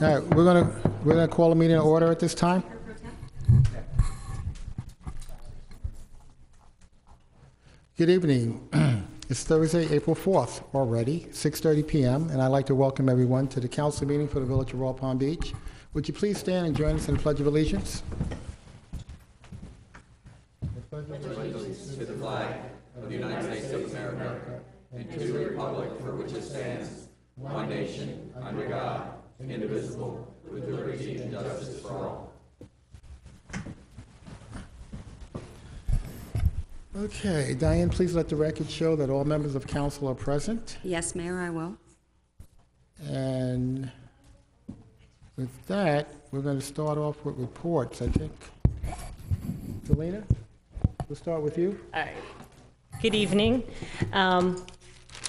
All right, we're gonna call a meeting to order at this time. Good evening. It's Thursday, April 4th already, 6:30 p.m., and I'd like to welcome everyone to the council meeting for the Village of Royal Palm Beach. Would you please stand and join us in the Pledge of Allegiance? Okay, Diane, please let the record show that all members of council are present. Yes, Mayor, I will. And with that, we're going to start off with reports, I think. Selena, we'll start with you. All right. Good evening.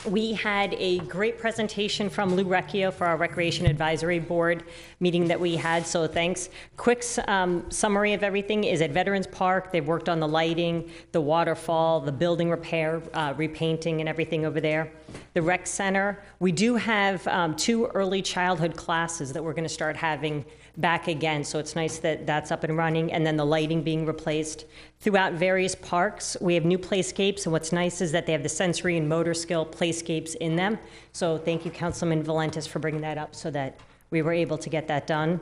We had a great presentation from Lou Recchio for our Recreation Advisory Board meeting that we had, so thanks. Quick summary of everything is at Veterans Park. They've worked on the lighting, the waterfall, the building repair, repainting and everything over there. The Rec Center, we do have 2 early childhood classes that we're going to start having back again, so it's nice that that's up and running, and then the lighting being replaced. Throughout various parks, we have new playscapes, and what's nice is that they have the sensory and motor skill playscapes in them. So thank you, Councilman Valentis, for bringing that up so that we were able to get that done.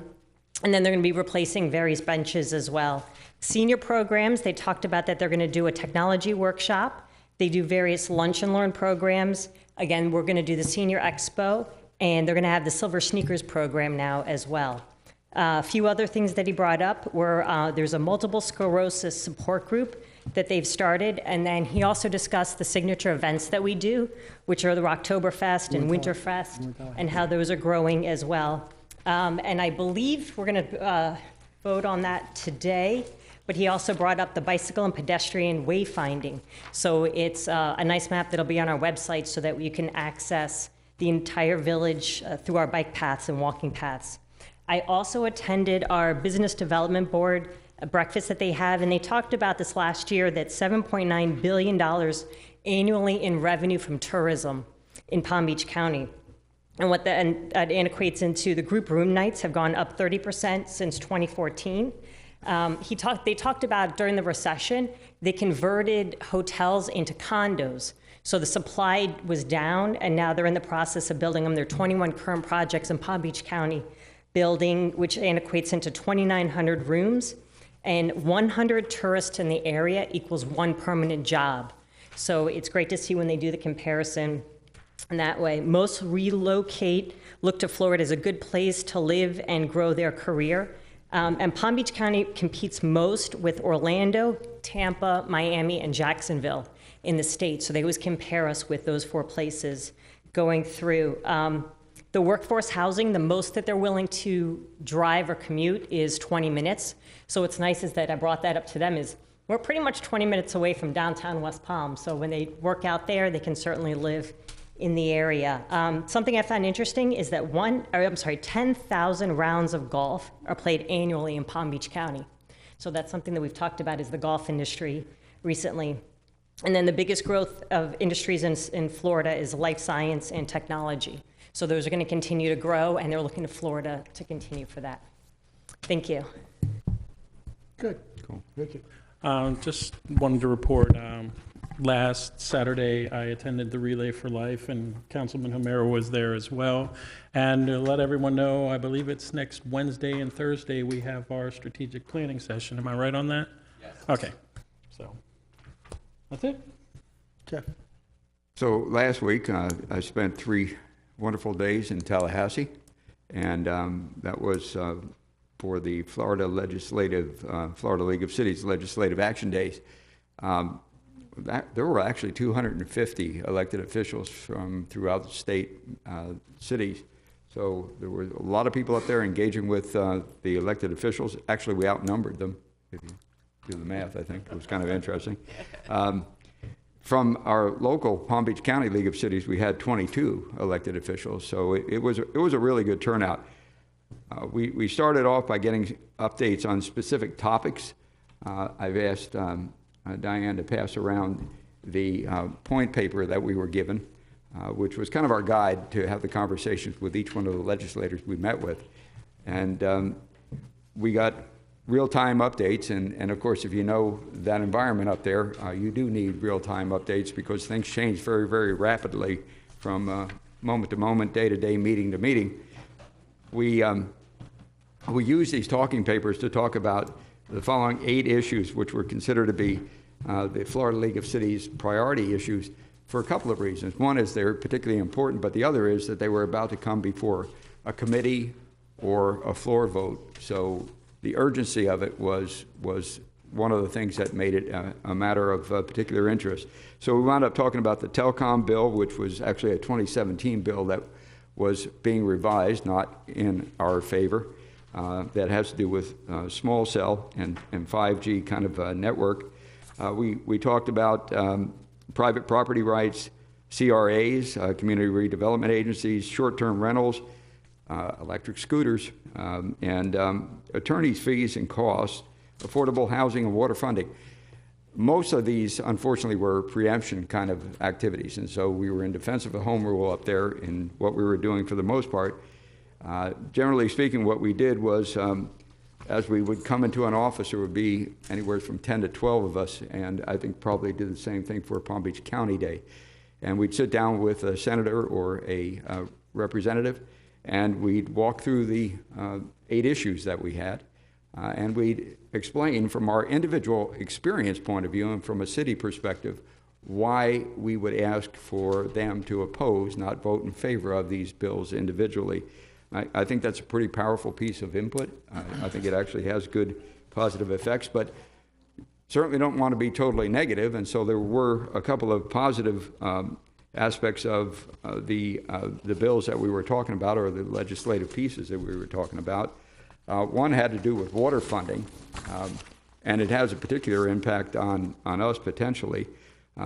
And then they're going to be replacing various benches as well. Senior programs, they talked about that they're going to do a technology workshop. They do various lunch and learn programs. Again, we're going to do the Senior Expo, and they're going to have the Silver Sneakers program now as well. A few other things that he brought up were there's a multiple sclerosis support group that they've started, and then he also discussed the signature events that we do, which are the Rocktoberfest and Winterfest, and how those are growing as well. And I believe we're going to vote on that today, but he also brought up the bicycle and pedestrian wayfinding. So it's a nice map that'll be on our website so that you can access the entire village through our bike paths and walking paths. I also attended our Business Development Board breakfast that they have, and they talked about this last year, that $7.9 billion annually in revenue from tourism in Palm Beach County. And what that equates into, the group room nights have gone up 30% since 2014. They talked about during the recession, they converted hotels into condos. So the supply was down, and now they're in the process of building them. There are 21 current projects in Palm Beach County building, which equates into 2,900 rooms, and 100 tourists in the area equals 1 permanent job. So it's great to see when they do the comparison in that way. Most relocate, look to Florida as a good place to live and grow their career. And Palm Beach County competes most with Orlando, Tampa, Miami, and Jacksonville in the state. So they always compare us with those 4 places going through. The workforce housing, the most that they're willing to drive or commute is 20 minutes. So what's nice is that I brought that up to them is we're pretty much 20 minutes away from downtown West Palm. So when they work out there, they can certainly live in the area. Something I found interesting is that 10,000 rounds of golf are played annually in Palm Beach County. So that's something that we've talked about is the golf industry recently. And then the biggest growth of industries in Florida is life science and technology. So those are going to continue to grow, and they're looking to Florida to continue for that. Thank you. Good. Cool. Richard. Just wanted to report, last Saturday I attended the Relay for Life, and Councilman Homero was there as well. And to let everyone know, I believe it's next Wednesday and Thursday we have our strategic planning session. Am I right on that? Yes. Okay. So that's it. Jeff. So last week I spent 3 wonderful days in Tallahassee, and that was for the Florida League of Cities Legislative Action Days. There were actually 250 elected officials from throughout the state cities. So there were a lot of people up there engaging with the elected officials. Actually, we outnumbered them. If you do the math, I think it was kind of interesting. From our local Palm Beach County League of Cities, we had 22 elected officials, so it was a really good turnout. We started off by getting updates on specific topics. I've asked Diane to pass around the point paper that we were given, which was kind of our guide to have the conversations with each one of the legislators we met with. And we got real-time updates, and of course, if you know that environment up there, you do need real-time updates because things change very, very rapidly from moment to moment, day to day, meeting to meeting. We use these talking papers to talk about the following 8 issues, which were considered to be the Florida League of Cities priority issues for a couple of reasons. One is they're particularly important, but the other is that they were about to come before a committee or a floor vote. So the urgency of it was one of the things that made it a matter of particular interest. So we wound up talking about the telecom bill, which was actually a 2017 bill that was being revised, not in our favor. That has to do with small cell and 5G kind of network. We talked about private property rights, CRAs, community redevelopment agencies, short-term rentals, electric scooters, and attorneys' fees and costs, affordable housing, and water funding. Most of these, unfortunately, were preemption kind of activities, and so we were in defense of a home rule up there in what we were doing for the most part. Generally speaking, what we did was, as we would come into an office, there would be anywhere from 10 to 12 of us, and I think probably did the same thing for Palm Beach County Day. And we'd sit down with a senator or a representative, and we'd walk through the 8 issues that we had, and we'd explain from our individual experience point of view and from a city perspective why we would ask for them to oppose, not vote in favor of these bills individually. I think that's a pretty powerful piece of input. I think it actually has good positive effects, but certainly don't want to be totally negative, and so there were a couple of positive aspects of the bills that we were talking about, or the legislative pieces that we were talking about. One had to do with water funding, and it has a particular impact on us potentially.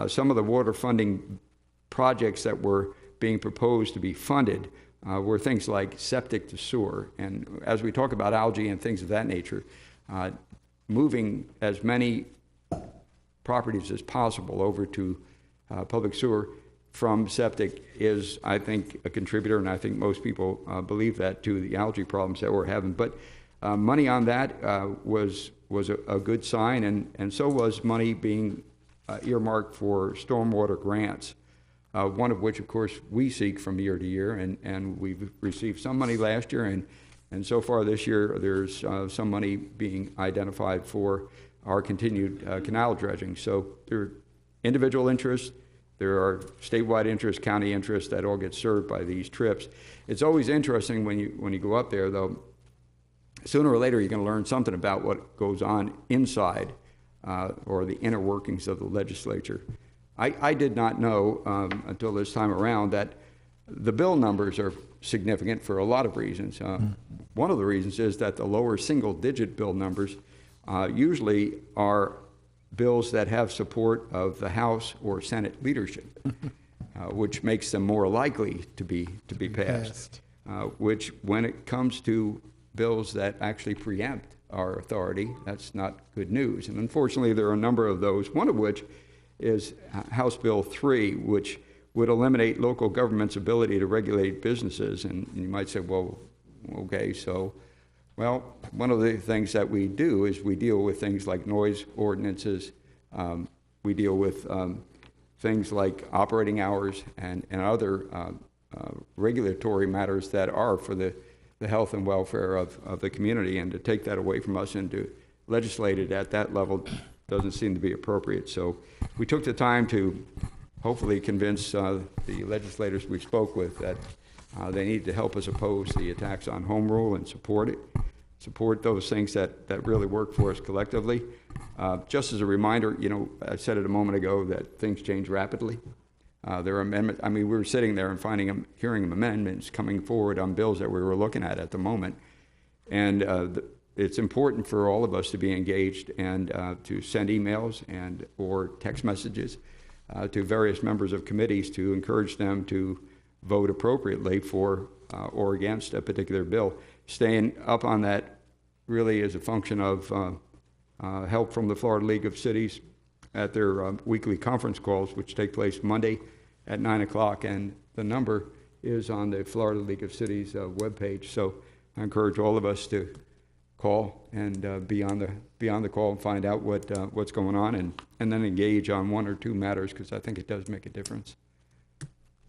Some of the water funding projects that were being proposed to be funded were things like septic to sewer. And as we talk about algae and things of that nature, moving as many properties as possible over to public sewer from septic is, I think, a contributor, and I think most people believe that, to the algae problems that we're having. But money on that was a good sign, and so was money being earmarked for stormwater grants, one of which, of course, we seek from year to year, and we've received some money last year, and so far this year there's some money being identified for our continued canal dredging. So there are individual interests, there are statewide interests, county interests that all get served by these trips. It's always interesting when you go up there, though. Sooner or later you're going to learn something about what goes on inside or the inner workings of the legislature. I did not know until this time around that the bill numbers are significant for a lot of reasons. One of the reasons is that the lower single-digit bill numbers usually are bills that have support of the House or Senate leadership, which makes them more likely to be passed. Which, when it comes to bills that actually preempt our authority, that's not good news. And unfortunately, there are a number of those, one of which is House Bill 3, which would eliminate local government's ability to regulate businesses. And you might say, well, okay, so, well, one of the things that we do is we deal with things like noise ordinances. We deal with things like operating hours and other regulatory matters that are for the health and welfare of the community, and to take that away from us and to legislate it at that level doesn't seem to be appropriate. So we took the time to hopefully convince the legislators we spoke with that they need to help us oppose the attacks on home rule and support it, support those things that really work for us collectively. Just as a reminder, I said it a moment ago that things change rapidly. There are amendments. I mean, we were sitting there and hearing amendments coming forward on bills that we were looking at the moment. And it's important for all of us to be engaged and to send emails or text messages to various members of committees to encourage them to vote appropriately for or against a particular bill. Staying up on that really is a function of help from the Florida League of Cities at their weekly conference calls, which take place Monday at 9 o'clock, and the number is on the Florida League of Cities webpage. So I encourage all of us to call and be on the call and find out what's going on, and then engage on one or two matters, because I think it does make a difference.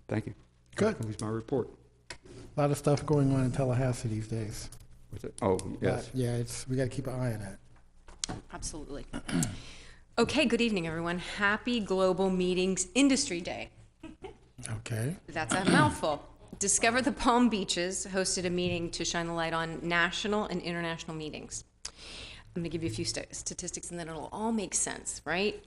Thank you. Good. That was my report. A lot of stuff going on in Tallahassee these days. What's it? Oh, yes. But, yeah, we got to keep an eye on that. Absolutely. Okay, good evening, everyone. Happy Global Meetings Industry Day. Okay. That's a mouthful. Discover the Palm Beaches hosted a meeting to shine the light on national and international meetings. I'm going to give you a few statistics, and then it'll all make sense, right?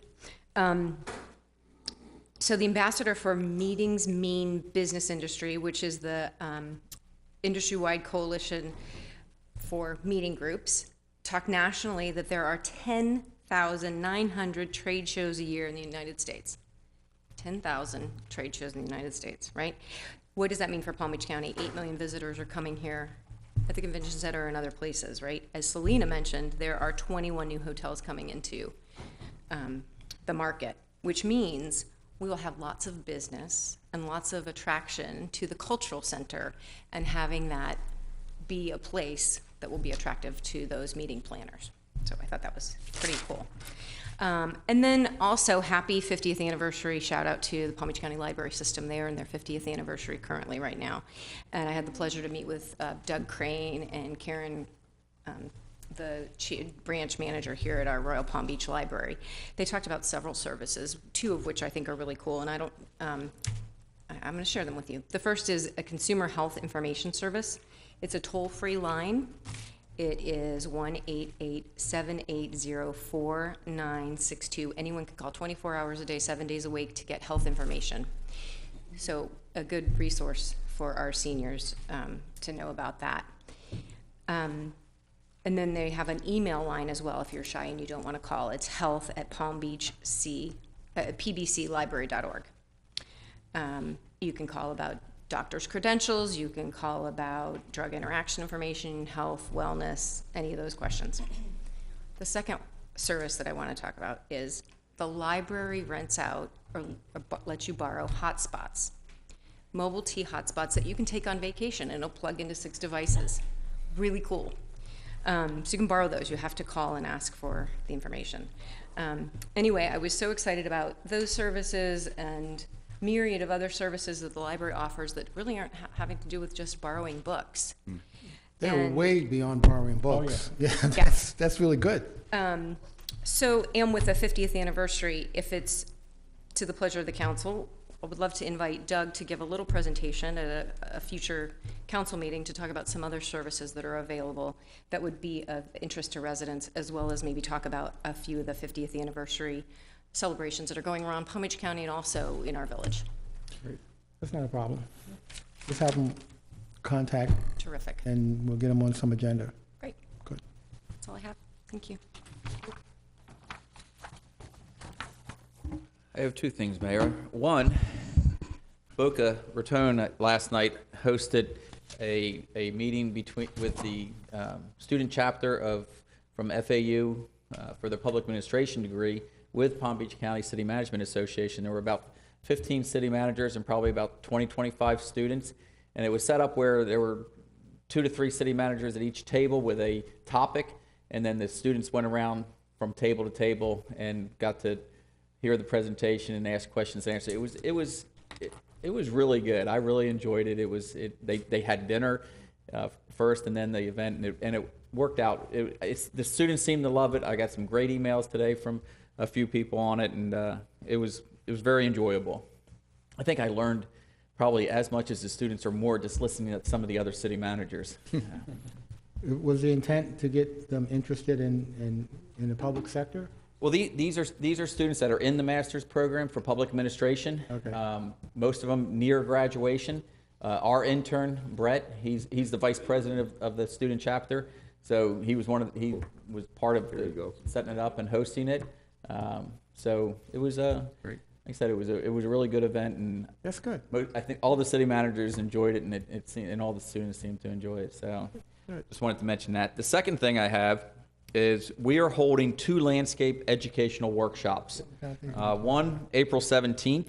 So the ambassador for Meetings Mean Business Industry, which is the industry-wide coalition for meeting groups, talked nationally that there are 10,900 trade shows a year in the United States. 10,000 trade shows in the United States, right? What does that mean for Palm Beach County? 8 million visitors are coming here at the convention center and other places, right? As Selena mentioned, there are 21 new hotels coming into the market, which means we will have lots of business and lots of attraction to the cultural center, and having that be a place that will be attractive to those meeting planners. So I thought that was pretty cool. And then also happy 50th anniversary shout out to the Palm Beach County Library System. They are in their 50th anniversary currently right now. And I had the pleasure to meet with Doug Crane and Karen, the branch manager here at our Royal Palm Beach Library. They talked about several services, two of which I think are really cool, and I'm going to share them with you. The first is a consumer health information service. It's a toll-free line. It is 1-888-780-4962. Anyone can call 24 hours a day, 7 days a week to get health information. So a good resource for our seniors to know about that. And then they have an email line as well if you're shy and you don't want to call. It's health@pbclibrary.org. You can call about doctor's credentials, you can call about drug interaction information, health, wellness, any of those questions. The second service that I want to talk about is the library rents out or lets you borrow hotspots, mobile T hotspots that you can take on vacation, and it'll plug into 6 devices. Really cool. So you can borrow those. You have to call and ask for the information. Anyway, I was so excited about those services and myriad of other services that the library offers that really aren't having to do with just borrowing books. They're way beyond borrowing books. yeah. Yeah, that's really good. So, and with the 50th anniversary, if it's to the pleasure of the council, I would love to invite Doug to give a little presentation at a future council meeting to talk about some other services that are available that would be of interest to residents, as well as maybe talk about a few of the 50th anniversary celebrations that are going around Palm Beach County and also in our village. Great. That's not a problem. Just have them contact, Terrific. and we'll get them on some agenda. Great. Good. That's all I have. Thank you. I have 2 things, Mayor. One, Boca Raton last night hosted a meeting with the student chapter from FAU for the public administration degree with Palm Beach County City Management Association. There were about 15 city managers and probably about 25 students. And it was set up where there were 2 to 3 city managers at each table with a topic. And then the students went around from table to table and got to hear the presentation and ask questions and answer. It was really good. I really enjoyed it. They had dinner first and then the event, and it worked out. The students seemed to love it. I got some great emails today from a few people on it, and it was very enjoyable. I think I learned probably as much as the students or more just listening to some of the other city managers. Was the intent to get them interested in the public sector? Well, these are students that are in the master's program for public administration. Okay. Most of them near graduation. Our intern Brett, he's the vice president of the student chapter, so he was part of setting it up and hosting it. So it was great. Like I said, it was a really good event, and That's good. I think all the city managers enjoyed it, and all the students seemed to enjoy it. So just wanted to mention that. The second thing I have is we are holding 2 landscape educational workshops. One, April 17th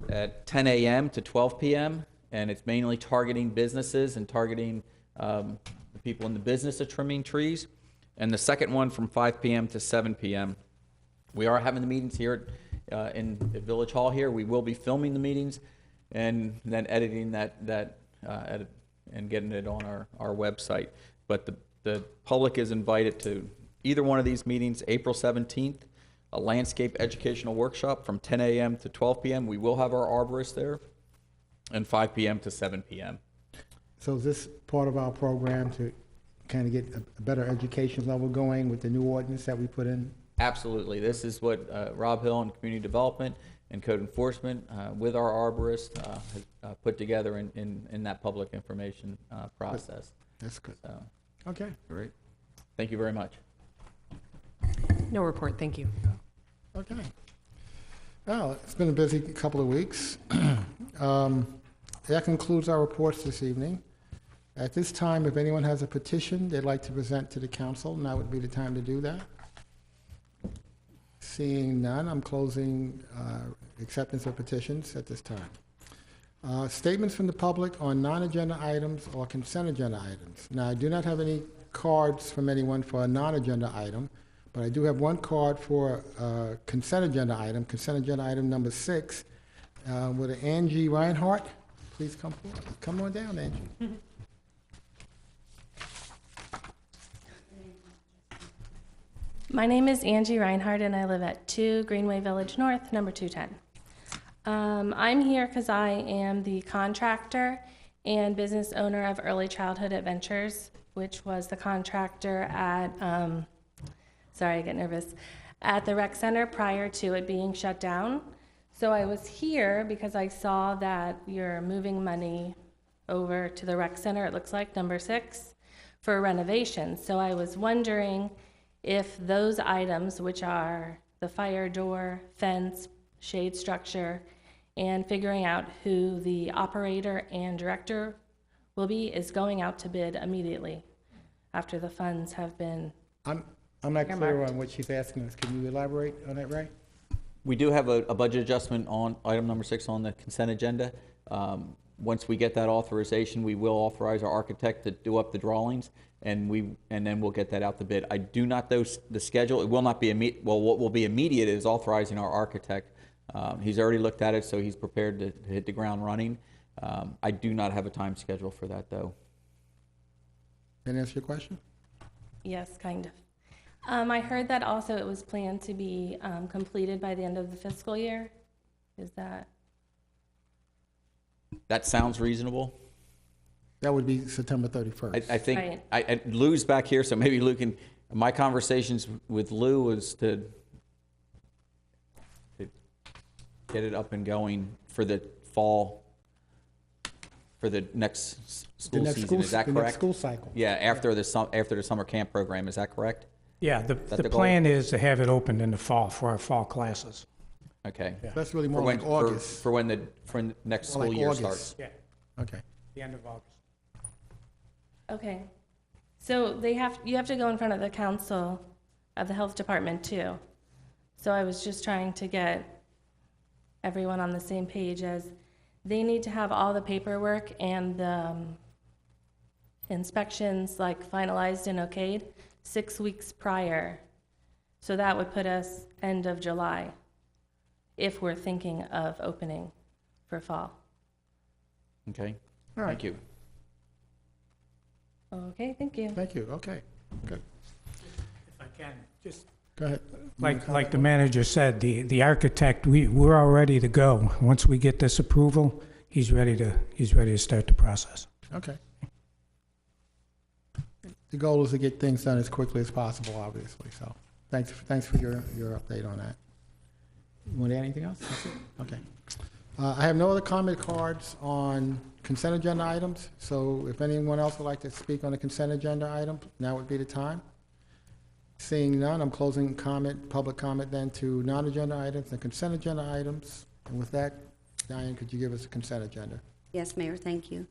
at 10 a.m. to 12 p.m., and it's mainly targeting businesses and targeting the people in the business of trimming trees, and the second one from 5 p.m. to 7 p.m. We are having the meetings here in the Village Hall here. We will be filming the meetings and then editing that edit and getting it on our website. But the public is invited to either one of these meetings. April 17th, a landscape educational workshop from 10 a.m. to 12 p.m. We will have our arborist there, and 5 p.m. to 7 p.m. So is this part of our program to kind of get a better education level going with the new ordinance that we put in? Absolutely. This is what Rob Hill and Community Development and Code Enforcement with our arborist has put together in that public information process. That's good. So, Okay. Great. thank you very much. No report, thank you. Okay. Well, it's been a busy couple of weeks. That concludes our reports this evening. At this time, if anyone has a petition they'd like to present to the council, now would be the time to do that. Seeing none, I'm closing acceptance of petitions at this time. Statements from the public on non-agenda items or consent agenda items. Now, I do not have any cards from anyone for a non-agenda item, but I do have one card for a consent agenda item number 6, with Angie Reinhardt. Please come forward. Come on down, Angie. My name is Angie Reinhardt, and I live at 2 Greenway Village North, number 210. I'm here because I am the contractor and business owner of Early Childhood Adventures, which was the contractor at, sorry, I get nervous, at the rec center prior to it being shut down. So I was here because I saw that you're moving money over to the rec center, it looks like, number 6, for renovation. So I was wondering if those items, which are the fire door, fence, shade structure, and figuring out who the operator and director will be, is going out to bid immediately after the funds have been. I'm not clear on what she's asking us. Can you elaborate on that, Ray? We do have a budget adjustment on item number 6 on the consent agenda. Once we get that authorization, we will authorize our architect to do up the drawings, and then we'll get that out to bid. I do not know the schedule. It will not be immediate. Well, what will be immediate is authorizing our architect. He's already looked at it, so he's prepared to hit the ground running. I do not have a time schedule for that, though. Can I answer your question? Yes, kind of. I heard that also it was planned to be completed by the end of the fiscal year. Is that? That sounds reasonable. That would be September 31st. I think Right. Lou's back here, so maybe Lou can. My conversations with Lou was to get it up and going for the fall, for the next school season. Is that The correct? next school cycle. Yeah, after the summer camp program. Is that correct? Yeah, the the goal? plan is to have it opened in the fall for our fall classes. Okay. That's really more For when like August. for when the next More school like year August. starts. Yeah, Okay. the end of August. Okay. So you have to go in front of the council of the health department too. So I was just trying to get everyone on the same page, as they need to have all the paperwork and the inspections like finalized and okayed 6 weeks prior. So that would put us end of July if we're thinking of opening for fall. Okay. All right. Thank you. Okay, thank you. Thank you. Okay. Good. If I can, just Go ahead. like the manager said, the architect, we're all ready to go. Once we get this approval, he's ready to start the process. Okay. The goal is to get things done as quickly as possible, obviously, so thanks for your update on that. You want to add anything else? That's it? Okay. I have no other comment cards on consent agenda items, so if anyone else would like to speak on the consent agenda item, now would be the time. Seeing none, I'm closing public comment then to non-agenda items and consent agenda items. And with that, Diane, could you give us a consent agenda? Yes, Mayor, thank you.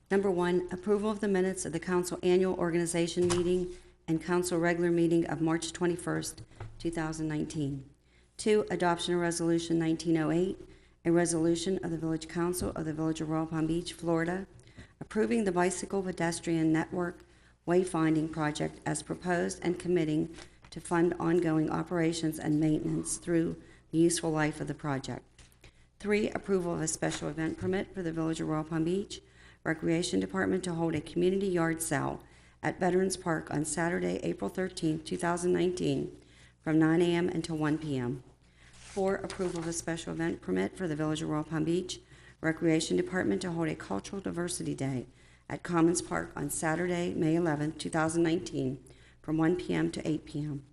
Number 1, approval of the minutes of the council annual organization meeting and council regular meeting of March 21st, 2019. 2, adoption of resolution 1908, a resolution of the Village Council of the Village of Royal Palm Beach, Florida, approving the bicycle pedestrian network wayfinding project as proposed and committing to fund ongoing operations and maintenance through the useful life of the project. 3, approval of a special event permit for the Village of Royal Palm Beach Recreation Department to hold a community yard sale at Veterans Park on Saturday, April 13, 2019, from 9 a.m. until 1 p.m. 4, approval of a special event permit for the Village of Royal Palm Beach Recreation Department to hold a Cultural Diversity Day at Commons Park on Saturday, May 11, 2019, from 1 p.m. to 8 p.m.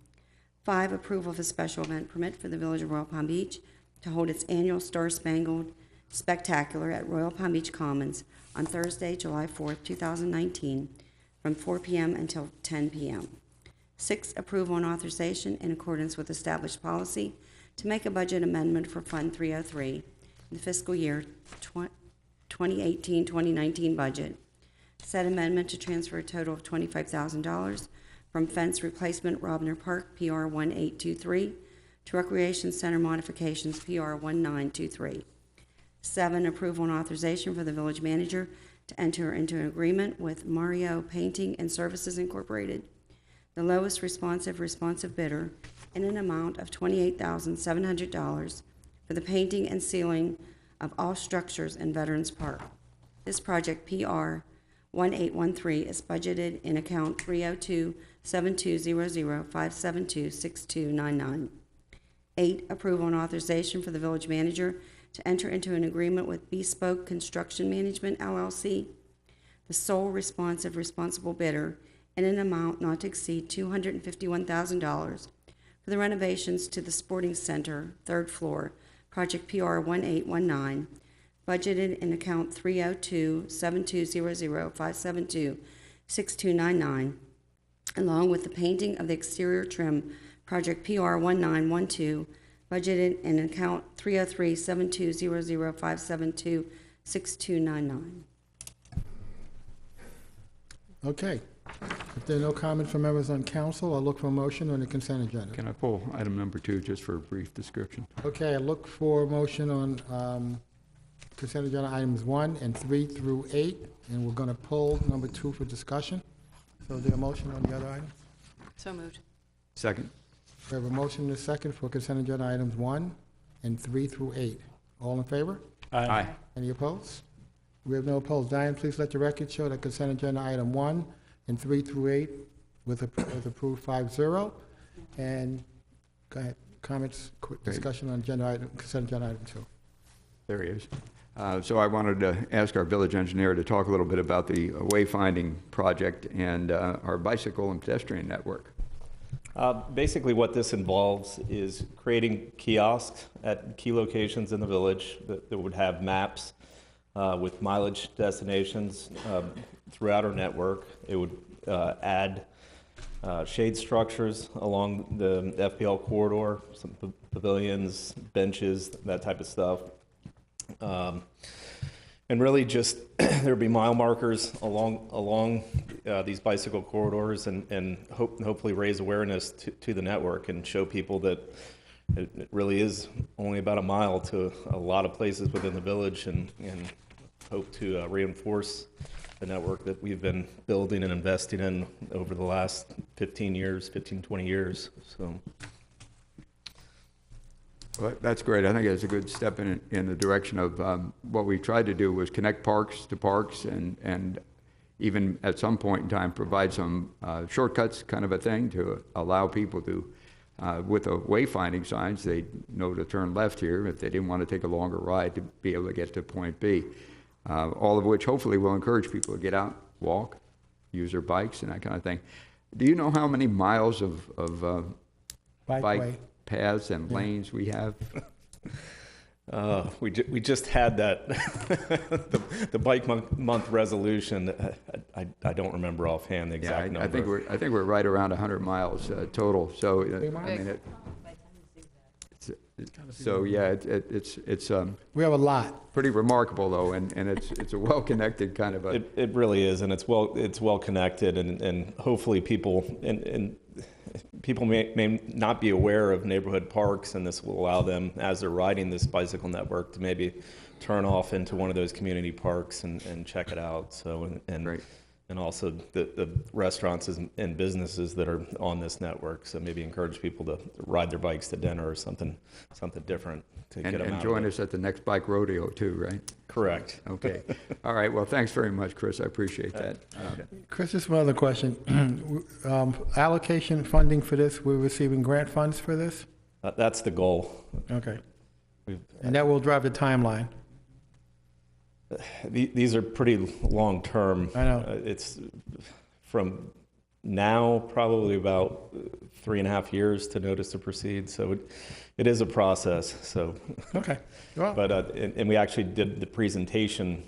5, approval of a special event permit for the Village of Royal Palm Beach to hold its annual Star Spangled Spectacular at Royal Palm Beach Commons on Thursday, July 4, 2019, from 4 p.m. until 10 p.m. 6, approval and authorization in accordance with established policy to make a budget amendment for Fund 303 in the fiscal year 2018-2019 budget. Said amendment to transfer a total of $25,000 from fence replacement Robner Park, PR 1823, to Recreation Center modifications, PR 1923. 7, approval and authorization for the village manager to enter into an agreement with Mario Painting and Services Incorporated, the lowest responsive bidder, in an amount of $28,700 for the painting and sealing of all structures in Veterans Park. This project, PR 1813, is budgeted in account 302-7200-572-6299. 8, approval and authorization for the village manager to enter into an agreement with Bespoke Construction Management, LLC, the sole responsible bidder, in an amount not to exceed $251,000 for the renovations to the Sporting Center, 3rd floor, project PR 1819, budgeted in account 302-7200-572-6299, along with the painting of the exterior trim, project PR 1912, budgeted in account 303-7200-572-6299. Okay. If there are no comments from members on council, I'll look for a motion on the consent agenda. Can I pull item number 2 just for a brief description? Okay, I look for a motion on consent agenda items 1 and 3 through 8, and we're going to pull number 2 for discussion. So is there a motion on the other items? So moved. Second. We have a motion and a second for consent agenda items 1 and 3 through 8. All in favor? Aye. Any opposed? We have no opposed. Diane, please let the record show that consent agenda item 1 and 3 through 8 was approved 5-0. And go ahead, comments, quick discussion on agenda item, consent agenda item 2. There he is. So I wanted to ask our village engineer to talk a little bit about the wayfinding project and our bicycle and pedestrian network. Basically what this involves is creating kiosks at key locations in the village that would have maps with mileage destinations throughout our network. It would add shade structures along the FPL corridor, some pavilions, benches, that type of stuff. And really just there'd be mile markers along these bicycle corridors and hopefully raise awareness to the network and show people that it really is only about a mile to a lot of places within the village, and hope to reinforce the network that we've been building and investing in over the last 20 years. So. Well, that's great. I think it's a good step in the direction of what we tried to do was connect parks to parks and even at some point in time provide some shortcuts kind of a thing to allow people to, with the wayfinding signs, they know to turn left here if they didn't want to take a longer ride to be able to get to point B. All of which hopefully will encourage people to get out, walk, use their bikes and that kind of thing. Do you know how many miles of bike paths and lanes we have? We just had that the bike month resolution. I don't remember offhand the exact number. I think we're right around 100 miles total. So I mean, it's We have a lot. pretty remarkable though, and it's a well connected kind of a. It really is, and it's well connected, and hopefully people and people may not be aware of neighborhood parks, and this will allow them, as they're riding this bicycle network, to maybe turn off into one of those community parks and check it out. So, and Great. and also the restaurants and businesses that are on this network. So maybe encourage people to ride their bikes to dinner or something different to get them out. And join us at the next bike rodeo too, right? Correct. Okay. All right. Well, thanks very much, Chris. I appreciate that. Chris, just one other question. Allocation funding for this, we're receiving grant funds for this? That's the goal. Okay. And that will drive the timeline. These are pretty long-term. I know. It's from now probably about 3.5 years to notice to proceed. So it is a process. So, Okay. Well, but and we actually did the presentation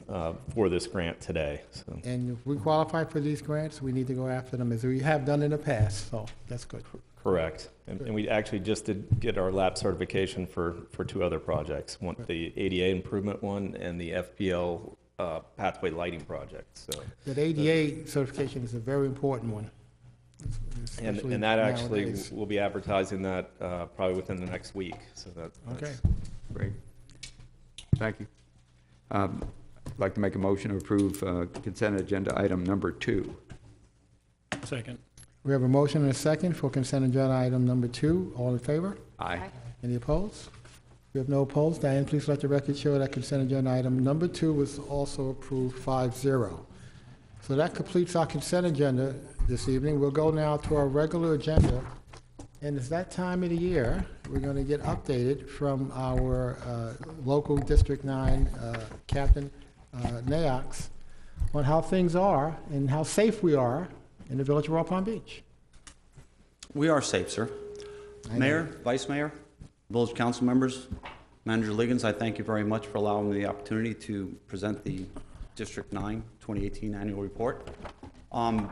for this grant today. So and if we qualify for these grants, we need to go after them as we have done in the past, so that's good. correct. And we actually just did get our lab certification for 2 other projects. One, the ADA improvement one, and the FPL pathway lighting project. So. That ADA certification is a very important one. especially And that actually, nowadays. we'll be advertising that probably within the next week, so that's. Okay. Great. Thank you. I'd like to make a motion to approve consent agenda item number 2. Second. We have a motion and a second for consent agenda item number 2. All in favor? Aye. Any opposed? We have no opposed. Diane, please let the record show that consent agenda item number 2 was also approved 5-0. So that completes our consent agenda this evening. We'll go now to our regular agenda. And it's that time of the year, we're going to get updated from our local District 9 Captain Naox on how things are and how safe we are in the village of Royal Palm Beach. We are safe, sir. Mayor, Vice Mayor, village council members, Manager Liggins, I thank you very much for allowing me the opportunity to present the District 9 2018 annual report.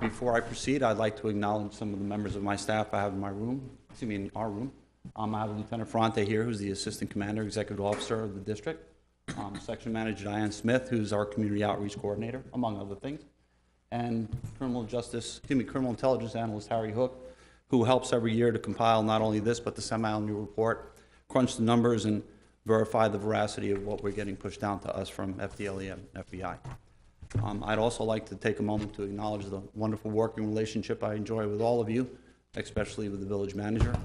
Before I proceed, I'd like to acknowledge some of the members of my staff I have in my room, in our room. I have Lieutenant Ferrante here, who's the Assistant Commander, Executive Officer of the district. Section Manager Diane Smith, who's our Community Outreach Coordinator, among other things. And Criminal Intelligence Analyst Harry Hook, who helps every year to compile not only this, but the semi-annual report, crunch the numbers, and verify the veracity of what we're getting pushed down to us from FDLE and FBI. I'd also like to take a moment to acknowledge the wonderful working relationship I enjoy with all of you, especially with the village manager.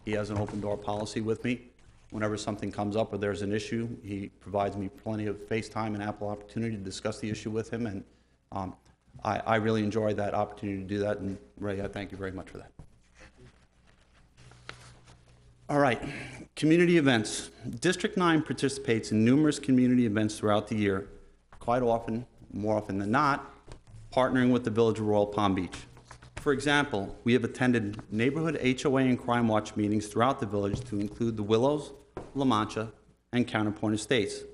He has an open door policy with me. Whenever something comes up or there's an issue, he provides me plenty of face time and ample opportunity to discuss the issue with him, and I really enjoy that opportunity to do that, and Ray, I thank you very much for that. All right, community events. District 9 participates in numerous community events throughout the year, quite often, more often than not, partnering with the Village of Royal Palm Beach. For example, we have attended neighborhood HOA and Crime Watch meetings throughout the village to include the Willows, La Mancha, and Counterpoint Estates.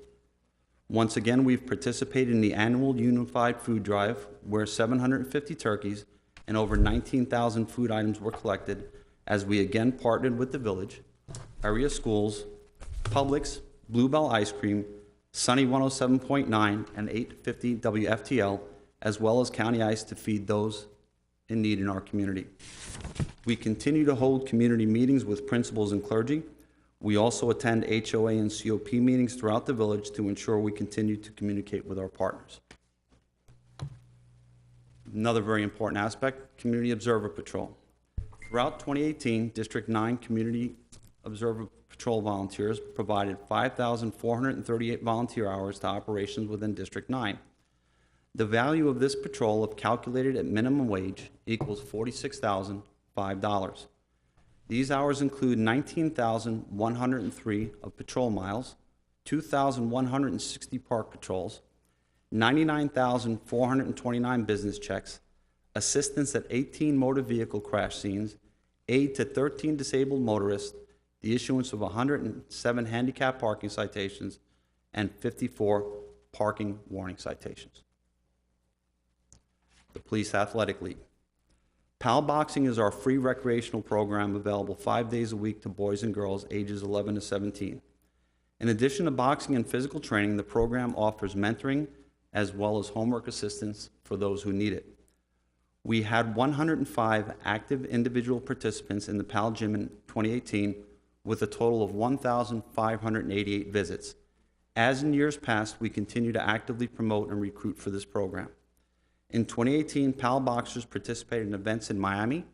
Once again, we've participated in the annual Unified Food Drive, where 750 turkeys and over 19,000 food items were collected, as we again partnered with the village, area schools, Publix, Bluebell Ice Cream, Sunny 107.9 and 850 WFTL, as well as County Ice to feed those in need in our community. We continue to hold community meetings with principals and clergy. We also attend HOA and COP meetings throughout the village to ensure we continue to communicate with our partners. Another very important aspect, Community Observer Patrol. Throughout 2018, District 9 Community Observer Patrol volunteers provided 5,438 volunteer hours to operations within District 9. The value of this patrol, if calculated at minimum wage, equals $46,005. These hours include 19,103 of patrol miles, 2,160 park patrols, 99,429 business checks, assistance at 18 motor vehicle crash scenes, aid to 13 disabled motorists, the issuance of 107 handicap parking citations, and 54 parking warning citations. The Police Athletic League. PAL Boxing is our free recreational program available 5 days a week to boys and girls ages 11 to 17. In addition to boxing and physical training, the program offers mentoring as well as homework assistance for those who need it. We had 105 active individual participants in the PAL Gym in 2018 with a total of 1,588 visits. As in years past, we continue to actively promote and recruit for this program. In 2018, PAL boxers participated in events in Miami,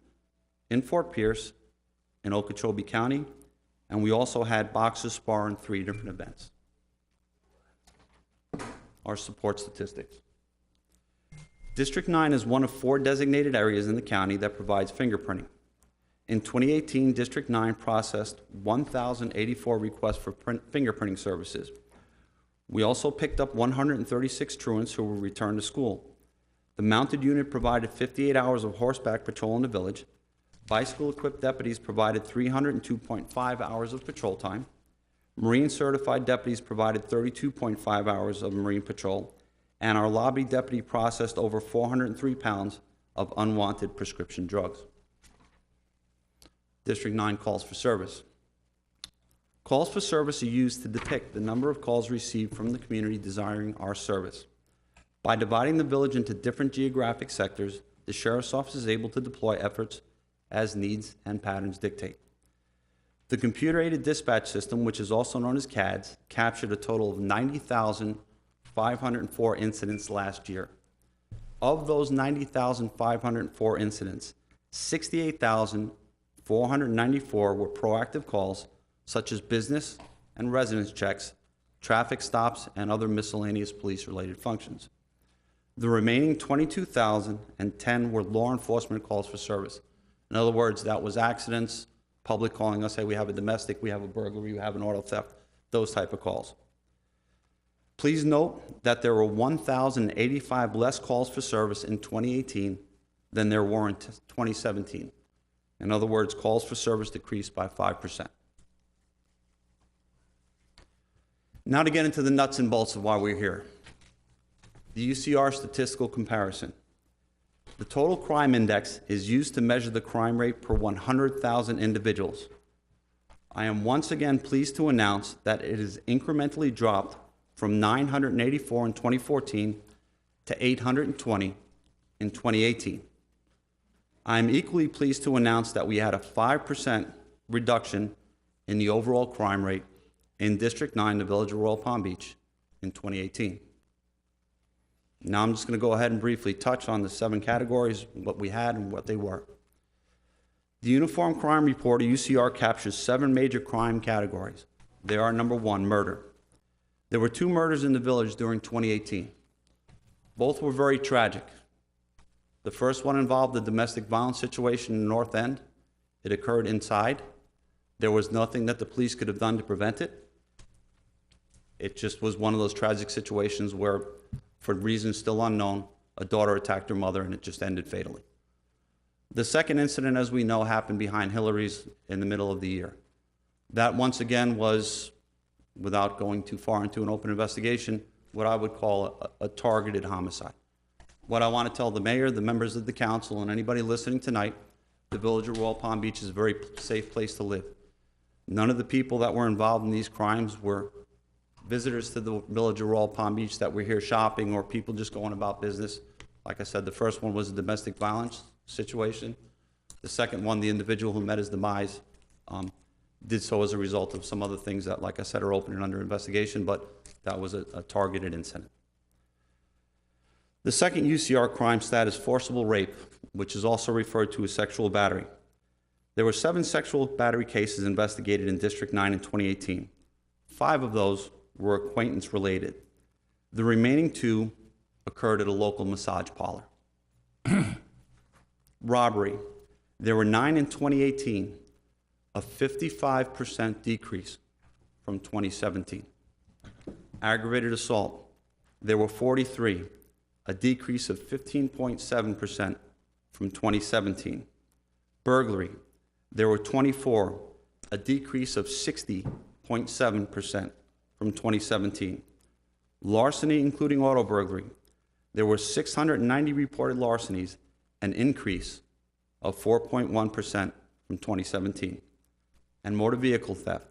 in Fort Pierce, in Okeechobee County, and we also had boxers spar in 3 different events. Our support statistics. District 9 is one of 4 designated areas in the county that provides fingerprinting. In 2018, District 9 processed 1,084 requests for fingerprinting services. We also picked up 136 truants who were returned to school. The mounted unit provided 58 hours of horseback patrol in the village. Bicycle-equipped deputies provided 302.5 hours of patrol time. Marine-certified deputies provided 32.5 hours of marine patrol, and our lobby deputy processed over 403 pounds of unwanted prescription drugs. District 9 calls for service. Calls for service are used to depict the number of calls received from the community desiring our service. By dividing the village into different geographic sectors, the Sheriff's Office is able to deploy efforts as needs and patterns dictate. The computer-aided dispatch system, which is also known as CADS, captured a total of 90,504 incidents last year. Of those 90,504 incidents, 68,494 were proactive calls, such as business and residence checks, traffic stops, and other miscellaneous police-related functions. The remaining 22,010 were law enforcement calls for service. In other words, that was accidents, public calling us, hey, we have a domestic, we have a burglary, we have an auto theft, those type of calls. Please note that there were 1,085 less calls for service in 2018 than there were in 2017. In other words, calls for service decreased by 5%. Now to get into the nuts and bolts of why we're here. The UCR statistical comparison. The total crime index is used to measure the crime rate per 100,000 individuals. I am once again pleased to announce that it is incrementally dropped from 984 in 2014 to 820 in 2018. I am equally pleased to announce that we had a 5% reduction in the overall crime rate in District 9, the Village of Royal Palm Beach, in 2018. Now I'm just going to go ahead and briefly touch on the 7 categories, what we had and what they were. The Uniform Crime Report, or UCR, captures 7 major crime categories. They are: number 1, murder. There were 2 murders in the village during 2018. Both were very tragic. The first one involved a domestic violence situation in the North End. It occurred inside. There was nothing that the police could have done to prevent it. It just was one of those tragic situations where, for reasons still unknown, a daughter attacked her mother and it just ended fatally. The second incident, as we know, happened behind Hillary's in the middle of the year. That, once again, was, without going too far into an open investigation, what I would call a targeted homicide. What I want to tell the mayor, the members of the council, and anybody listening tonight, the Village of Royal Palm Beach is a very safe place to live. None of the people that were involved in these crimes were visitors to the Village of Royal Palm Beach that were here shopping or people just going about business. Like I said, the first one was a domestic violence situation. The second one, the individual who met his demise, did so as a result of some other things that, like I said, are open and under investigation, but that was a targeted incident. The second UCR crime stat is forcible rape, which is also referred to as sexual battery. There were 7 sexual battery cases investigated in District 9 in 2018. 5 of those were acquaintance related. The remaining 2 occurred at a local massage parlor. Robbery. There were 9 in 2018, a 55% decrease from 2017. Aggravated assault. There were 43, a decrease of 15.7% from 2017. Burglary. There were 24, a decrease of 60.7% from 2017. Larceny, including auto burglary. There were 690 reported larcenies, an increase of 4.1% from 2017. And motor vehicle theft.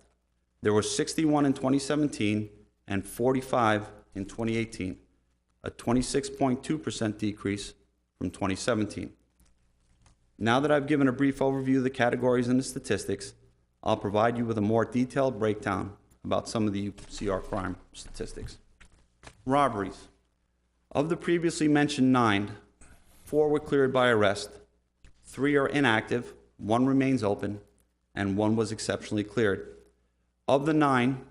There were 61 in 2017 and 45 in 2018, a 26.2% decrease from 2017. Now that I've given a brief overview of the categories and the statistics, I'll provide you with a more detailed breakdown about some of the UCR crime statistics. Robberies. Of the previously mentioned 9, 4 were cleared by arrest, 3 are inactive, 1 remains open, and 1 was exceptionally cleared. Of the 9,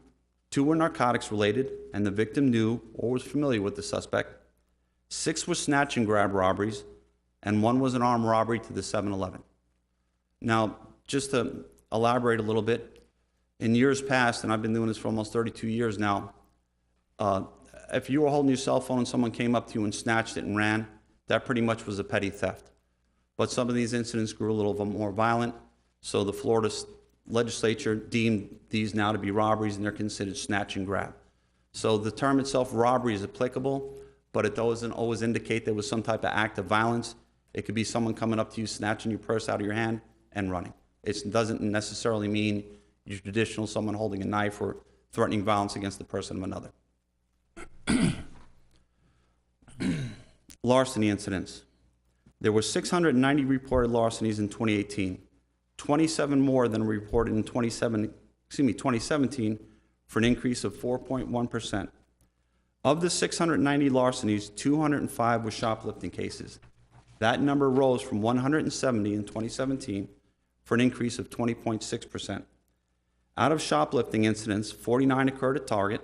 2 were narcotics related, and the victim knew or was familiar with the suspect. 6 were snatch and grab robberies, and 1 was an armed robbery to the 7-Eleven. Now, just to elaborate a little bit, in years past, and I've been doing this for almost 32 years now, if you were holding your cell phone and someone came up to you and snatched it and ran, that pretty much was a petty theft. But some of these incidents grew a little bit more violent, so the Florida legislature deemed these now to be robberies, and they're considered snatch and grab. So the term itself, robbery, is applicable, but it doesn't always indicate there was some type of act of violence. It could be someone coming up to you, snatching your purse out of your hand, and running. It doesn't necessarily mean your traditional someone holding a knife or threatening violence against the person of another. Larceny incidents. There were 690 reported larcenies in 2018, 27 more than reported in 2017, for an increase of 4.1%. Of the 690 larcenies, 205 were shoplifting cases. That number rose from 170 in 2017 for an increase of 20.6%. Out of shoplifting incidents, 49 occurred at Target,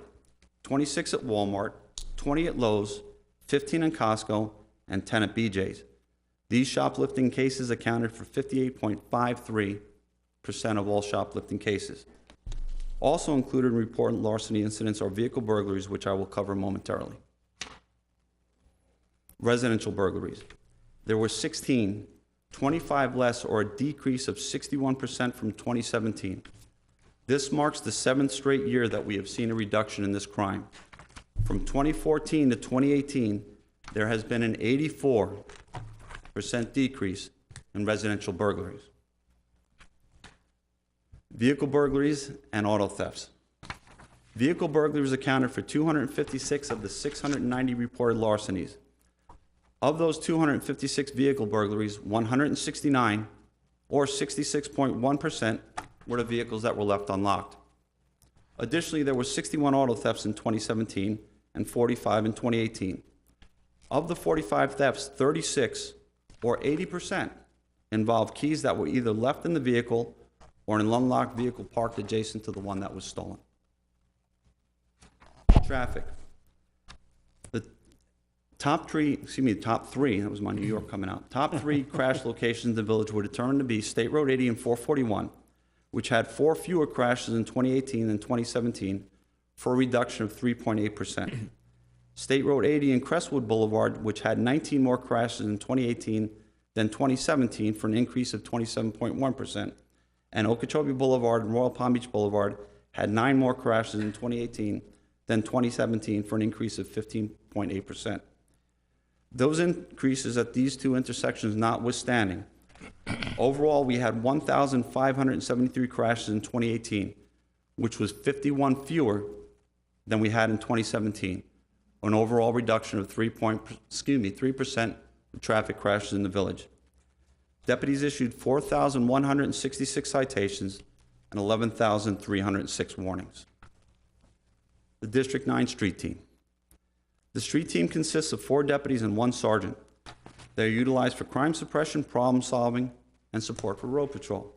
26 at Walmart, 20 at Lowe's, 15 in Costco, and 10 at BJ's. These shoplifting cases accounted for 58.53% of all shoplifting cases. Also included in reported larceny incidents are vehicle burglaries, which I will cover momentarily. Residential burglaries. There were 16, 25 less, or a decrease of 61% from 2017. This marks the 7th straight year that we have seen a reduction in this crime. From 2014 to 2018, there has been an 84% decrease in residential burglaries. Vehicle burglaries and auto thefts. Vehicle burglaries accounted for 256 of the 690 reported larcenies. Of those 256 vehicle burglaries, 169, or 66.1%, were the vehicles that were left unlocked. Additionally, there were 61 auto thefts in 2017 and 45 in 2018. Of the 45 thefts, 36, or 80%, involved keys that were either left in the vehicle or in an unlocked vehicle parked adjacent to the one that was stolen. Traffic. The top three, that was my New York coming out, top 3 crash locations in the village were determined to be State Road 80 and 441, which had 4 fewer crashes in 2018 than 2017, for a reduction of 3.8%. State Road 80 and Crestwood Boulevard, which had 19 more crashes in 2018 than 2017, for an increase of 27.1%. And Okeechobee Boulevard and Royal Palm Beach Boulevard had 9 more crashes in 2018 than 2017, for an increase of 15.8%. Those increases at these 2 intersections notwithstanding, overall we had 1,573 crashes in 2018, which was 51 fewer than we had in 2017, an overall reduction of 3% of traffic crashes in the village. Deputies issued 4,166 citations and 11,306 warnings. The District 9 Street Team. The street team consists of 4 deputies and 1 sergeant. They are utilized for crime suppression, problem solving, and support for road patrol.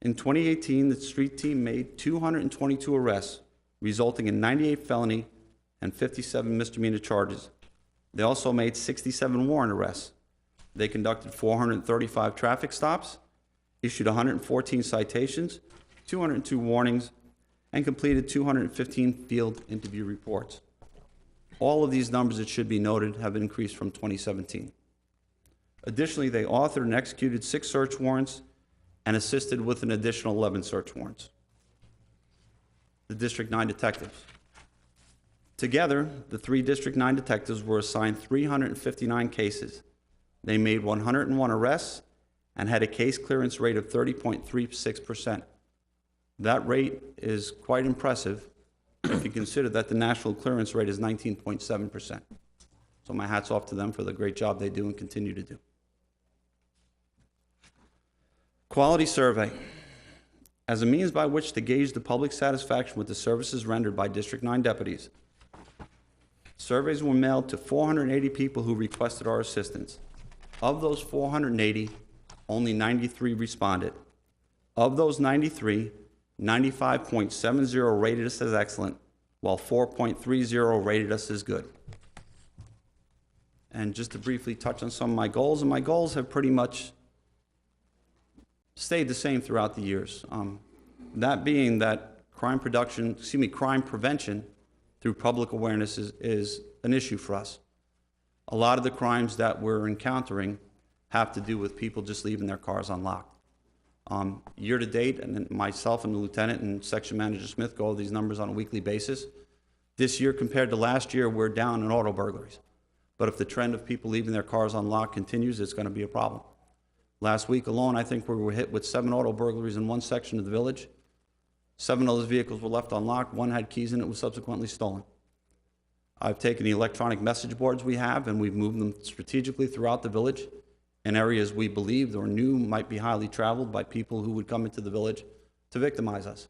In 2018, the street team made 222 arrests, resulting in 98 felony and 57 misdemeanor charges. They also made 67 warrant arrests. They conducted 435 traffic stops, issued 114 citations, 202 warnings, and completed 215 field interview reports. All of these numbers, it should be noted, have increased from 2017. Additionally, they authored and executed 6 search warrants and assisted with an additional 11 search warrants. The District 9 detectives. Together, the 3 District 9 detectives were assigned 359 cases. They made 101 arrests and had a case clearance rate of 30.36%. That rate is quite impressive if you consider that the national clearance rate is 19.7%. So my hat's off to them for the great job they do and continue to do. Quality survey. As a means by which to gauge the public satisfaction with the services rendered by District 9 deputies, surveys were mailed to 480 people who requested our assistance. Of those 480, only 93 responded. Of those 93, 95.70 rated us as excellent, while 4.30 rated us as good. And just to briefly touch on some of my goals, and my goals have pretty much stayed the same throughout the years. That being that crime prevention through public awareness is an issue for us. A lot of the crimes that we're encountering have to do with people just leaving their cars unlocked. Year to date, and myself and the lieutenant and section manager Smith go over these numbers on a weekly basis. This year compared to last year, we're down in auto burglaries. But if the trend of people leaving their cars unlocked continues, it's going to be a problem. Last week alone, I think we were hit with 7 auto burglaries in one section of the village. 7 of those vehicles were left unlocked. 1 had keys in it, was subsequently stolen. I've taken the electronic message boards we have and we've moved them strategically throughout the village in areas we believed or knew might be highly traveled by people who would come into the village to victimize us.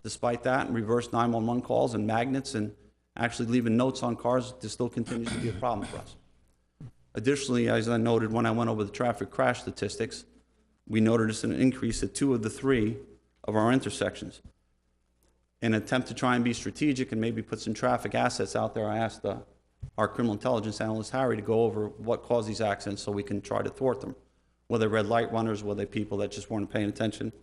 Despite that, reverse 911 calls and magnets and actually leaving notes on cars, this still continues to be a problem for us. Additionally, as I noted when I went over the traffic crash statistics, we noticed an increase at 2 of the 3 of our intersections. In an attempt to try and be strategic and maybe put some traffic assets out there, I asked our criminal intelligence analyst, Harry, to go over what caused these accidents so we can try to thwart them. Were they red light runners? Were they people that just weren't paying attention?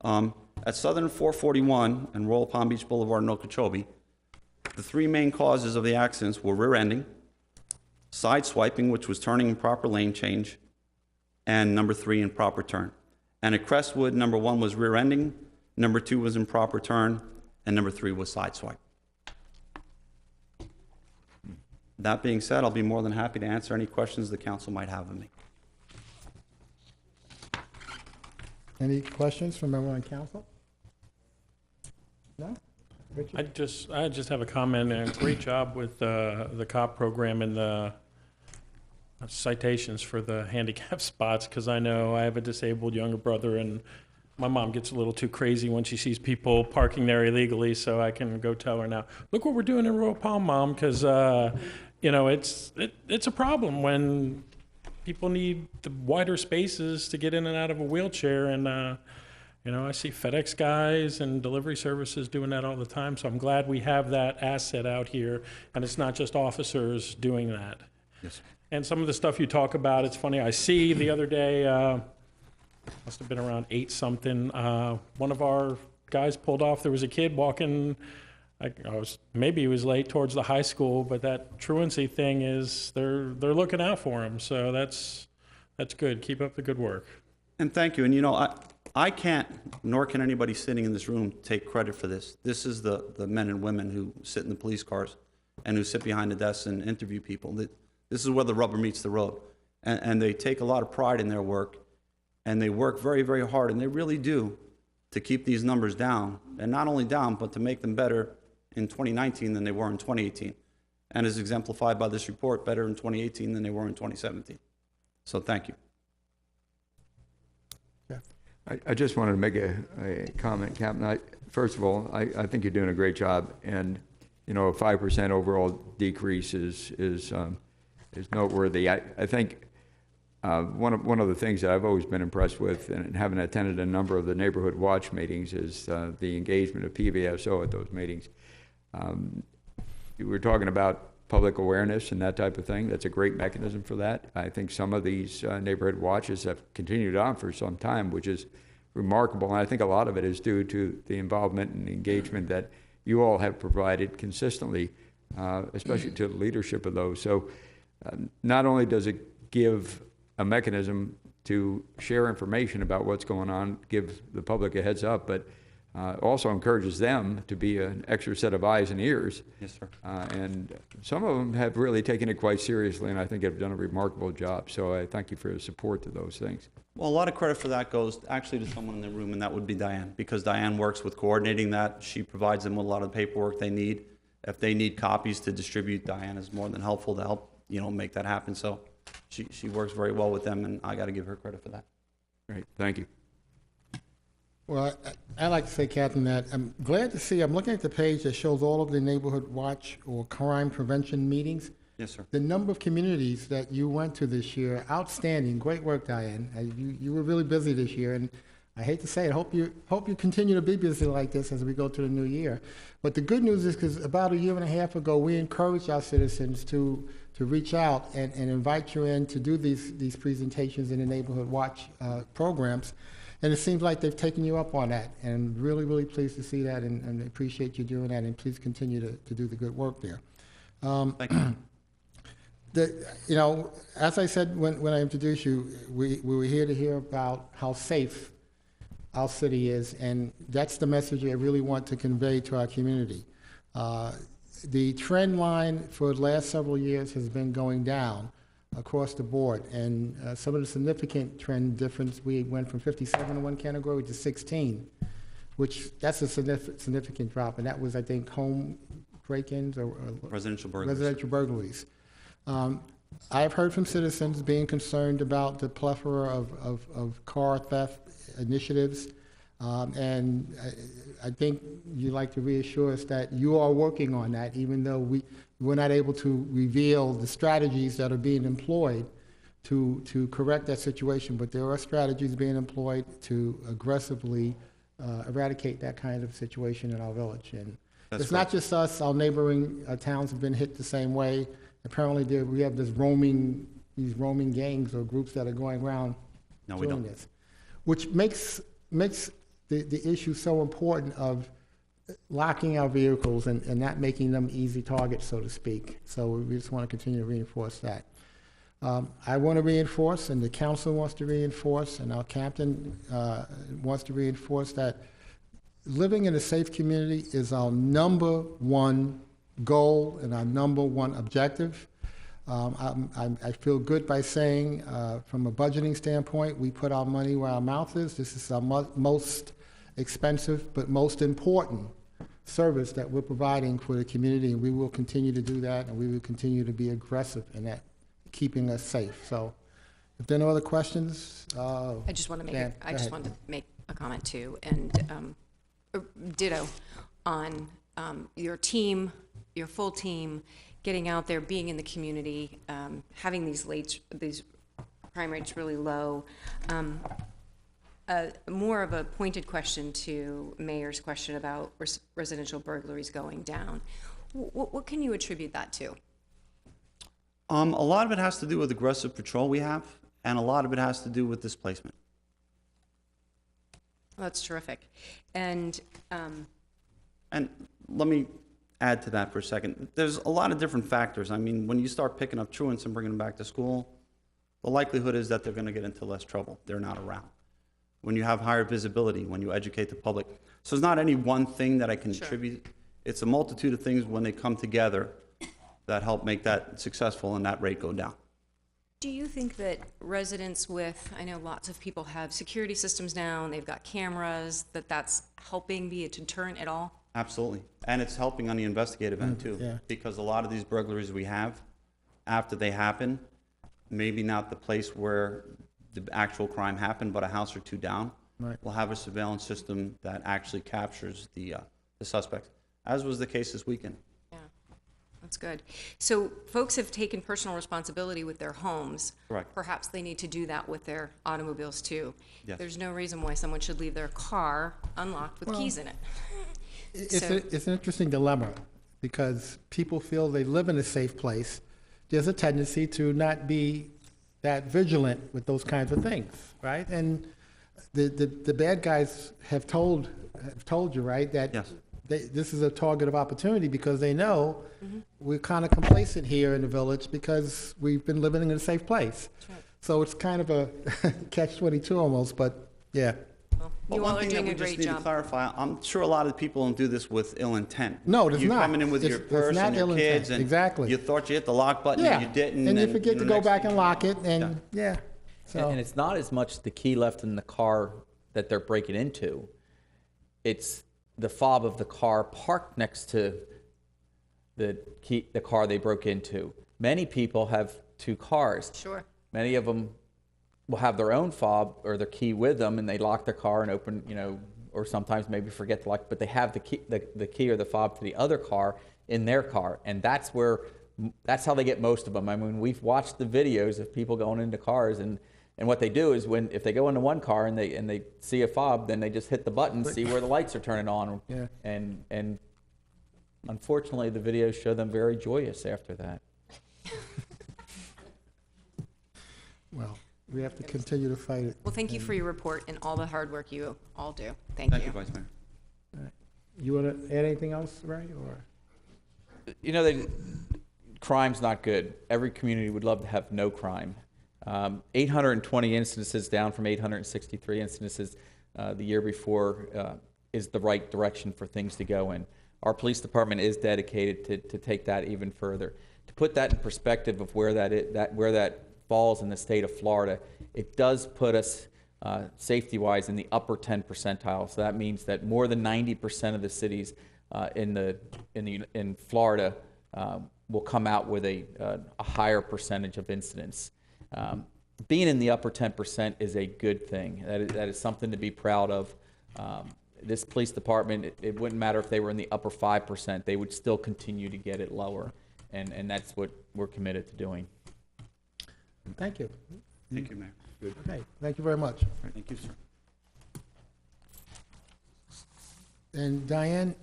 At Southern 441 and Royal Palm Beach Boulevard in Okeechobee, the 3 main causes of the accidents were rear-ending, side-swiping, which was turning improper lane change, and number 3, improper turn. And at Crestwood, number 1 was rear-ending, number 2 was improper turn, and number 3 was side-swipe. That being said, I'll be more than happy to answer any questions the council might have of me. Any questions from everyone on council? No? Richard? I just have a comment, and great job with the cop program and the citations for the handicap spots, because I know I have a disabled younger brother, and my mom gets a little too crazy when she sees people parking there illegally, so I can go tell her now, look what we're doing in Royal Palm, Mom, because, you know, it's a problem when people need the wider spaces to get in and out of a wheelchair, and, you know, I see FedEx guys and delivery services doing that all the time, so I'm glad we have that asset out here, and it's not just officers doing that. Yes. And some of the stuff you talk about, it's funny, I see the other day, must have been around 8-something, one of our guys pulled off, there was a kid walking, maybe he was late towards the high school, but that truancy thing is, they're looking out for him, so that's good, keep up the good work. And thank you, and you know, I can't, nor can anybody sitting in this room take credit for this. This is the men and women who sit in the police cars and who sit behind the desks and interview people. This is where the rubber meets the road. And they take a lot of pride in their work, and they work very, very hard, and they really do, to keep these numbers down. And not only down, but to make them better in 2019 than they were in 2018. And as exemplified by this report, better in 2018 than they were in 2017. So thank you. I just wanted to make a comment, Captain. First of all, I think you're doing a great job, and you know, a 5% overall decrease is noteworthy. I think one of the things that I've always been impressed with, and having attended a number of the neighborhood watch meetings, is the engagement of PVSO at those meetings. You were talking about public awareness and that type of thing. That's a great mechanism for that. I think some of these neighborhood watches have continued on for some time, which is remarkable. And I think a lot of it is due to the involvement and engagement that you all have provided consistently, especially to the leadership of those. So not only does it give a mechanism to share information about what's going on, give the public a heads up, but also encourages them to be an extra set of eyes and ears. Yes, sir. And some of them have really taken it quite seriously, and I think have done a remarkable job. So I thank you for your support to those things. Well, a lot of credit for that goes actually to someone in the room, and that would be Diane, because Diane works with coordinating that. She provides them with a lot of the paperwork they need. If they need copies to distribute, Diane is more than helpful to help, you know, make that happen. So she works very well with them, and I got to give her credit for that. Great, thank you. Well, I'd like to say, Captain, that I'm glad to see, I'm looking at the page that shows all of the neighborhood watch or crime prevention meetings. Yes, sir. The number of communities that you went to this year, outstanding. Great work, Diane. You were really busy this year, and I hate to say it, hope you continue to be busy like this as we go to the new year. But the good news is, because about a year and a half ago, we encouraged our citizens to reach out and invite you in to do these presentations in the Neighborhood Watch programs. And it seems like they've taken you up on that, and really, really pleased to see that, and appreciate you doing that, and please continue to do the good work there. Thank you. You know, as I said when I introduced you, we were here to hear about how safe our city is, and that's the message I really want to convey to our community. The trend line for the last several years has been going down across the board, and some of the significant trend difference, we went from 57 in one category to 16, which that's a significant drop, and that was, I think, home break-ins or Residential burglaries. residential burglaries. I have heard from citizens being concerned about the plethora of car theft initiatives, and I think you'd like to reassure us that you are working on that, even though we're not able to reveal the strategies that are being employed to correct that situation, but there are strategies being employed to aggressively eradicate that kind of situation in our village. And That's it's not just us, our neighboring towns have been hit the same way. Apparently we have these roaming gangs or groups that are going around doing this, which makes the issue so important of locking our vehicles and not making them easy targets, so to speak. So we just want to continue to reinforce that. I want to reinforce, and the council wants to reinforce, and our captain wants to reinforce that living in a safe community is our number one goal and our number one objective. I feel good by saying, from a budgeting standpoint, we put our money where our mouth is. This is our most expensive but most important service that we're providing for the community, and we will continue to do that, and we will continue to be aggressive in that, keeping us safe. So if there are no other questions, I just want to make Dan, I go just ahead. wanted to make a comment too, and ditto on your team, your full team, getting out there, being in the community, having these crime rates really low. More of a pointed question to Mayor's question about residential burglaries going down. What can you attribute that to? A lot of it has to do with aggressive patrol we have, and a lot of it has to do with displacement. Well, that's terrific. And let me add to that for a second. There's a lot of different factors. I mean, when you start picking up truants and bringing them back to school, the likelihood is that they're going to get into less trouble. They're not around. When you have higher visibility, when you educate the public. So it's not any one thing that I can attribute. It's a multitude of things when they come together that help make that successful and that rate go down. do you think that residents with, I know lots of people have security systems now and they've got cameras, that's helping be a deterrent at all? Absolutely. And it's helping on the investigative end too. yeah. Because a lot of these burglaries we have, after they happen, maybe not the place where the actual crime happened, but a house or two down, Right. we'll have a surveillance system that actually captures the suspects, as was the case this weekend. Yeah, that's good. So folks have taken personal responsibility with their homes. Correct. Perhaps they need to do that with their automobiles too. Yes. There's no reason why someone should leave their car unlocked with keys in it. It's an interesting dilemma because people feel they live in a safe place. There's a tendency to not be that vigilant with those kinds of things, right? And the bad guys have told you, right, that Yes. this is a target of opportunity because they know we're kind of complacent here in the village because we've been living in a safe place. That's right. So it's kind of a catch-22 almost, but yeah. Well, But you one all are thing that doing we a just great need to job. clarify, I'm sure a lot of people don't do this with ill intent. No, there's You're not. coming in with your It's purse not and your ill kids, intent. and Exactly. you thought you hit the lock button, Yeah, and you didn't. and you forget to the go next back thing- and lock it, and yeah. So And it's not as much the key left in the car that they're breaking into. It's the fob of the car parked next to the car they broke into. Many people have two cars. Sure. Many of them will have their own fob or their key with them, and they lock their car and open, or sometimes maybe forget to lock, but they have the key or the fob to the other car in their car, and that's where that's how they get most of them. I mean, we've watched the videos of people going into cars, and what they do is if they go into one car and they see a fob, then they just hit the button, see where the lights are turning on, Yeah. and unfortunately, the videos show them very joyous after that. Well, we have to continue to fight it. Well, thank you for your report and all the hard work you all do. Thank you, Vice Mayor. You want to add anything else, Ray, or? You know, crime's not good. Every community would love to have no crime. 820 instances down from 863 instances the year before is the right direction for things to go in. Our police department is dedicated to take that even further. To put that in perspective of where that falls in the state of Florida, it does put us safety-wise in the upper 10 percentile. So that means that more than 90% of the cities in Florida will come out with a higher percentage of incidents. Being in the upper 10% is a good thing. That is something to be proud of. This police department, it wouldn't matter if they were in the upper 5%, they would still continue to get it lower. And that's what we're committed to doing. Thank you. Thank you, Mayor. Good. Okay, thank you very much. Thank you, sir. And Diane,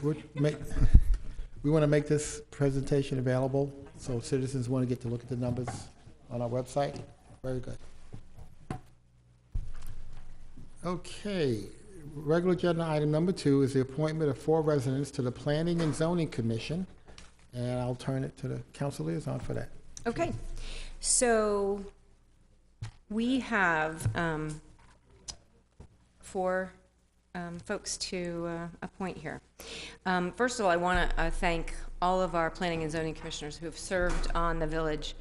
we want to make this presentation available so citizens want to get to look at the numbers on our website. Very good. Okay, regular agenda item number 2 is the appointment of 4 residents to the Planning and Zoning Commission. And I'll turn it to the council liaison for that. Okay, so we have 4 folks to appoint here. First of all, I want to thank all of our planning and zoning commissioners who have served on the village,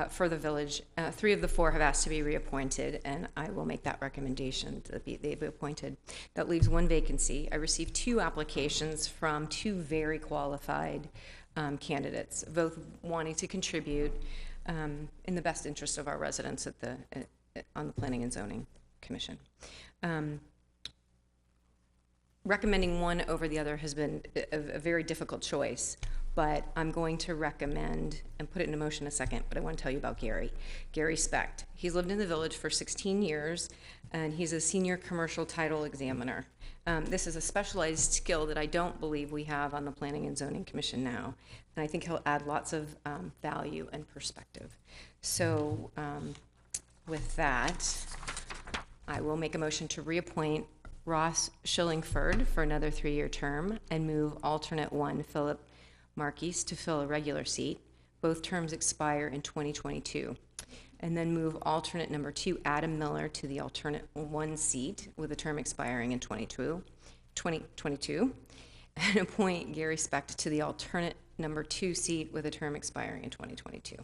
for the village. 3 of the 4 have asked to be reappointed, and I will make that recommendation that they be appointed. That leaves 1 vacancy. I received 2 applications from 2 very qualified candidates, both wanting to contribute in the best interest of our residents on the Planning and Zoning Commission. Recommending one over the other has been a very difficult choice, but I'm going to recommend, and put it in motion in a second, but I want to tell you about Gary. Gary Specht. He's lived in the village for 16 years, and he's a senior commercial title examiner. This is a specialized skill that I don't believe we have on the Planning and Zoning Commission now, and I think he'll add lots of value and perspective. So with that, I will make a motion to reappoint Ross Schillingford for another 3-year term and move alternate 1, Philip Marquis, to fill a regular seat. Both terms expire in 2022. And then move alternate number 2, Adam Miller, to the alternate 1 seat with a term expiring in 2022. And appoint Gary Specht to the alternate number 2 seat with a term expiring in 2022.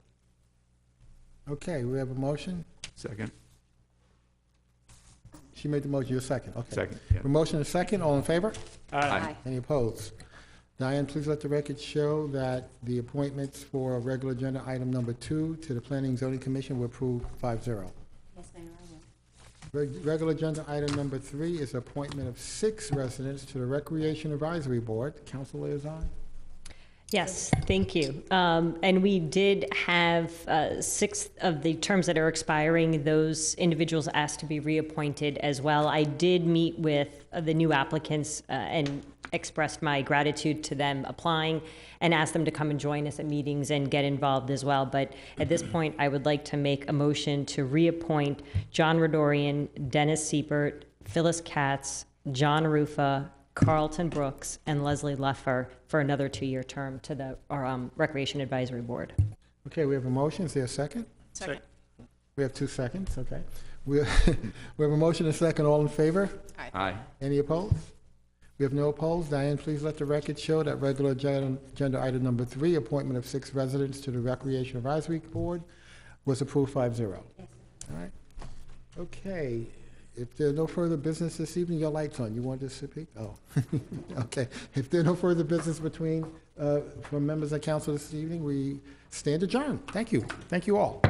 Okay, we have a motion. Second. She made the motion, you're second. Okay. Second, yeah. A motion and a second, all in favor? Aye. Any opposed? Diane, please let the record show that the appointments for regular agenda item number 2 to the Planning and Zoning Commission were approved 5-0. Yes, Mayor, I will. Regular agenda item number 3 is appointment of 6 residents to the Recreation Advisory Board. Council liaison? Yes, thank you. And we did have 6 of the terms that are expiring. Those individuals asked to be reappointed as well. I did meet with the new applicants and expressed my gratitude to them applying and asked them to come and join us at meetings and get involved as well. But at this point, I would like to make a motion to reappoint John Rodorian, Dennis Siebert, Phyllis Katz, John Rufa, Carlton Brooks, and Leslie Leffer for another 2-year term to our Recreation Advisory Board. Okay, we have a motion. Is there a second? Second. We have 2 seconds, okay. We have a motion and a second. All in favor? Aye. Any opposed? We have no opposed. Diane, please let the record show that regular agenda item number 3, appointment of 6 residents to the Recreation Advisory Board, was approved 5-0. All right. Okay. If there are no further business this evening, your light's on. You want to speak? Oh, okay. If there are no further business from members of council this evening, we stand adjourned. Thank you. Thank you all.